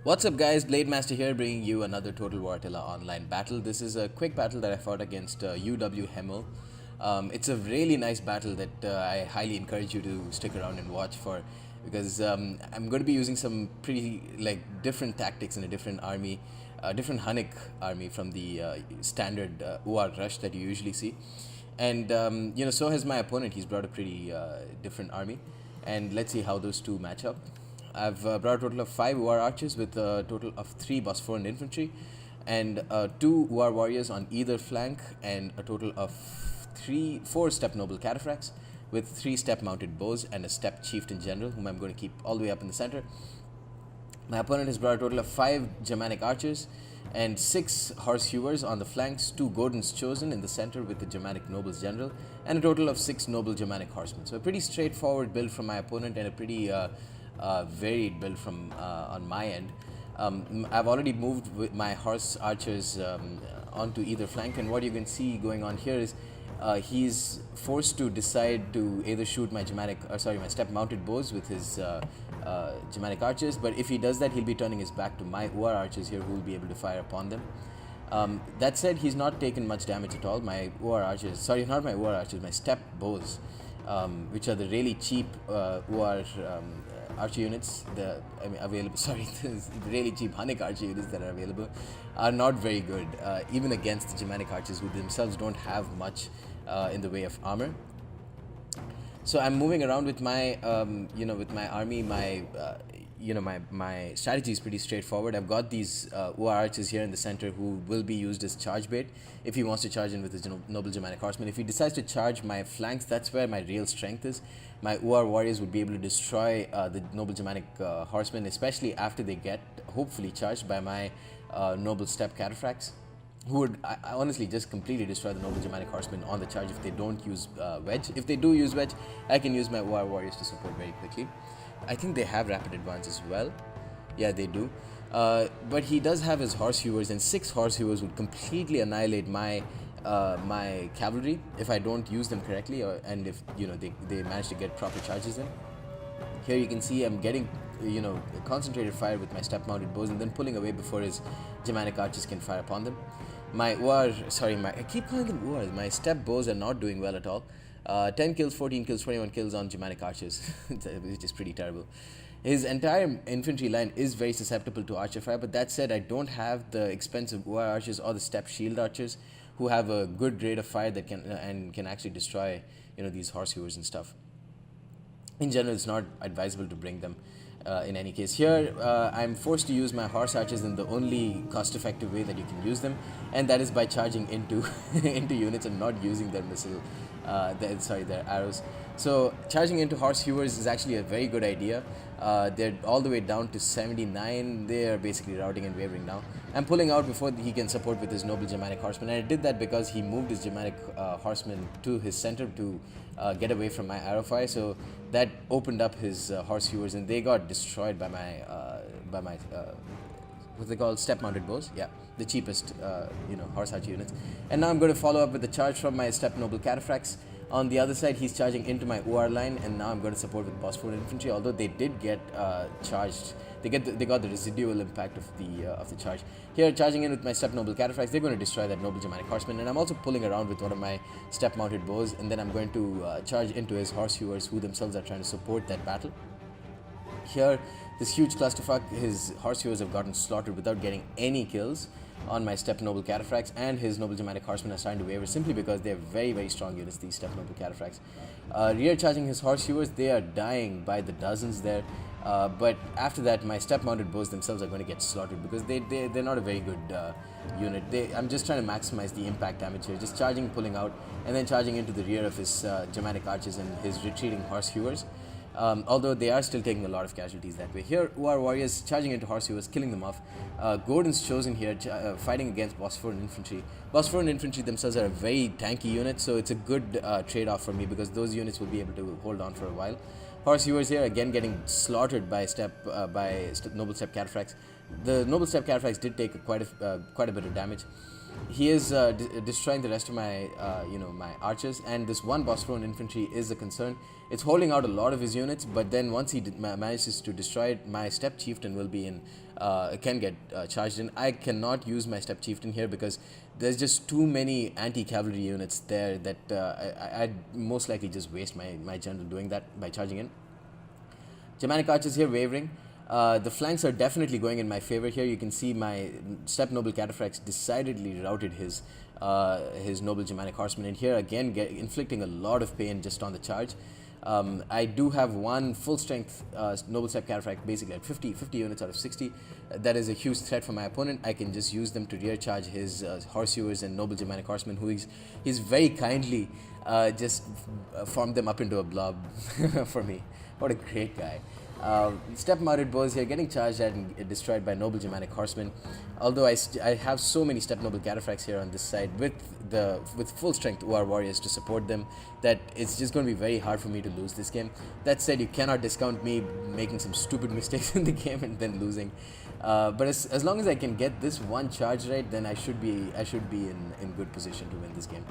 What's up guys, Blade Master here bringing you another Total War Attila online battle. This is a quick battle that I fought against UW Hemel. It's a really nice battle that I highly encourage you to stick around and watch for, because I'm going to be using some pretty different tactics in a different army, different Hunnic army from the standard UR rush that you usually see. And so has my opponent. He's brought a pretty different army, and let's see how those two match up. I've brought a total of 5 UR archers with a total of 3 Bosphorian infantry and 2 UR warriors on either flank, and a total of 4 step noble cataphracts with 3 step mounted bows and a step chieftain general, whom I'm going to keep all the way up in the center. My opponent has brought a total of 5 Germanic archers and 6 horse hewers on the flanks, 2 Gordons chosen in the center with the Germanic nobles general, and a total of 6 noble Germanic horsemen. So a pretty straightforward build from my opponent, and a pretty varied build from on my end. I've already moved with my horse archers onto either flank, and what you can see going on here is he's forced to decide to either shoot my my step mounted bows with his Germanic archers, but if he does that, he'll be turning his back to my UR archers here, who will be able to fire upon them. That said, he's not taken much damage at all. My UR archers, sorry, not my UR archers, my step bows, which are the really cheap UR archer units, available, sorry, the really cheap Hunnic archer units that are available, are not very good, even against the Germanic archers, who themselves don't have much in the way of armor. So I'm moving around with my, with my army. My strategy is pretty straightforward. I've got these UR archers here in the center, who will be used as charge bait if he wants to charge in with his noble Germanic horsemen. If he decides to charge my flanks, that's where my real strength is. My UR warriors would be able to destroy the noble Germanic horsemen, especially after they get hopefully charged by my noble step cataphracts, who would honestly just completely destroy the noble Germanic horsemen on the charge if they don't use wedge. If they do use wedge, I can use my UR warriors to support very quickly. I think they have rapid advance as well. Yeah, they do. But he does have his horse hewers, and 6 horse hewers would completely annihilate my my cavalry if I don't use them correctly, and if they manage to get proper charges in. Here you can see I'm getting concentrated fire with my step mounted bows, and then pulling away before his Germanic archers can fire upon them. My I keep calling them URs. My step bows are not doing well at all. 10 kills, 14 kills, 21 kills on Germanic archers, which is pretty terrible. His entire infantry line is very susceptible to archer fire, but that said, I don't have the expensive UR archers or the step shield archers, who have a good rate of fire that can actually destroy these horse hewers and stuff. In general, it's not advisable to bring them in any case. Here, I'm forced to use my horse archers in the only cost-effective way that you can use them, and that is by charging into into units and not using their their arrows. So charging into horse hewers is actually a very good idea. They're all the way down to 79. They are basically routing and wavering now. I'm pulling out before he can support with his noble Germanic horsemen, and I did that because he moved his Germanic horsemen to his center to get away from my arrow fire. So that opened up his horse hewers, and they got destroyed by my what they call step mounted bows. Yeah, the cheapest horse archer units. And now I'm going to follow up with the charge from my step noble cataphracts. On the other side, he's charging into my UR line, and now I'm going to support with Bosphorian infantry. Although they did get charged, they got the residual impact of the charge. Here, charging in with my step noble cataphracts, they're going to destroy that noble Germanic horseman, and I'm also pulling around with one of my step mounted bows, and then I'm going to charge into his horse hewers, who themselves are trying to support that battle. Here, this huge clusterfuck, his horse hewers have gotten slaughtered without getting any kills on my step noble cataphracts, and his noble Germanic horsemen are starting to waver simply because they're very, very strong units, these step noble cataphracts. Rear charging his horse hewers, they are dying by the dozens there, but after that, my step mounted bows themselves are going to get slaughtered, because they're not a very good unit. I'm just trying to maximize the impact damage here, just charging, pulling out, and then charging into the rear of his Germanic archers and his retreating horse hewers. Although they are still taking a lot of casualties that way. Here, UR warriors charging into horse hewers, killing them off. Gordon's chosen here, fighting against Bosphorian infantry. Bosphorian infantry themselves are a very tanky unit, so it's a good trade-off for me, because those units will be able to hold on for a while. Horse hewers here again getting slaughtered by noble step cataphracts. The noble step cataphracts did take quite a bit of damage. He is destroying the rest of my my archers, and this one Bosphorian infantry is a concern. It's holding out a lot of his units, but then once he manages to destroy it, my step chieftain will be in can get charged in. I cannot use my Step Chieftain here because there's just too many anti-cavalry units there that I'd most likely just waste my general doing that by charging in. Germanic archers here wavering. The flanks are definitely going in my favor here. You can see my Step Noble Cataphracts decidedly routed his Noble Germanic Horseman, and here again inflicting a lot of pain just on the charge. I do have one full strength Noble Step Cataphract basically at 50 units out of 60. That is a huge threat for my opponent. I can just use them to rear charge his Horsehewers and Noble Germanic Horsemen, who he's very kindly just formed them up into a blob for me. What a great guy. Step mounted bows here getting charged at and destroyed by Noble Germanic Horsemen. Although I have so many Step Noble Cataphracts here on this side with full strength OR warriors to support them that it's just going to be very hard for me to lose this game. That said, you cannot discount me making some stupid mistakes in the game and then losing. But as long as I can get this one charge right, then I should be in good position to win this game.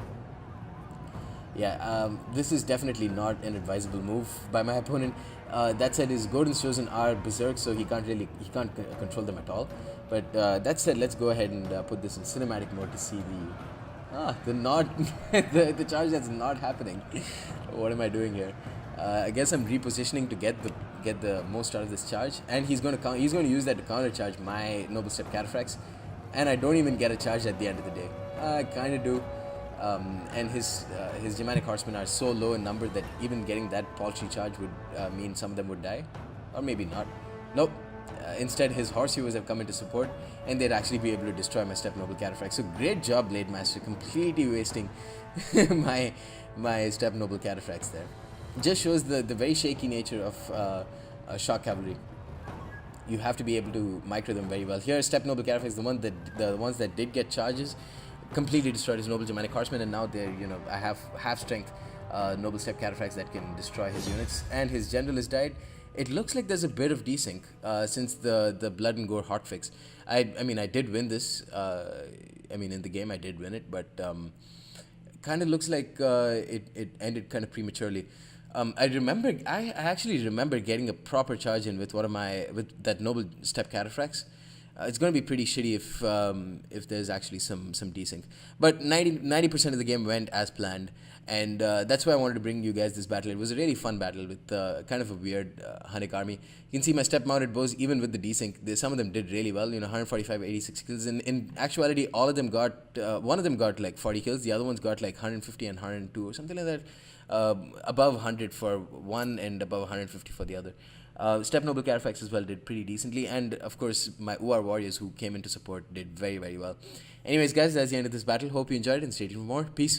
Yeah, this is definitely not an advisable move by my opponent. That said, his Gordon's Chosen are berserk, so he can't control them at all. But that said, let's go ahead and put this in cinematic mode to see the charge that's not happening. What am I doing here? I guess I'm repositioning to get the most out of this charge, and he's going to use that to counter charge my Noble Step Cataphracts, and I don't even get a charge at the end of the day. I kind of do. And his Germanic Horsemen are so low in number that even getting that paltry charge would mean some of them would die, or maybe not. Nope. Instead, his Horsehewers have come into support, and they'd actually be able to destroy my Step Noble Cataphract. So great job, Blade Master, completely wasting my Step Noble Cataphracts there. Just shows the very shaky nature of shock cavalry. You have to be able to micro them very well. Here, Step Noble Cataphracts, the ones that did get charges, completely destroyed his Noble Germanic Horsemen, and now they're, I have half strength Noble Step Cataphracts that can destroy his units, and his general has died. It looks like there's a bit of desync since the Blood and Gore hotfix. I mean, I did win this. In the game I did win it, but kind of looks like it ended kind of prematurely. I actually remember getting a proper charge in with with that Noble Step Cataphracts. It's going to be pretty shitty if there's actually some desync. But 90% of the game went as planned, and that's why I wanted to bring you guys this battle. It was a really fun battle with kind of a weird Hunnic army. You can see my step-mounted bows, even with the desync, some of them did really well. 145, 86 kills. In actuality, all of them got, one of them got like 40 kills. The other ones got like 150 and 102 or something like that. Above 100 for one and above 150 for the other. Step Noble Cataphracts as well did pretty decently, and of course my OR warriors who came into support did very, very well. Anyways guys, that's the end of this battle. Hope you enjoyed it and stay tuned for more. Peace.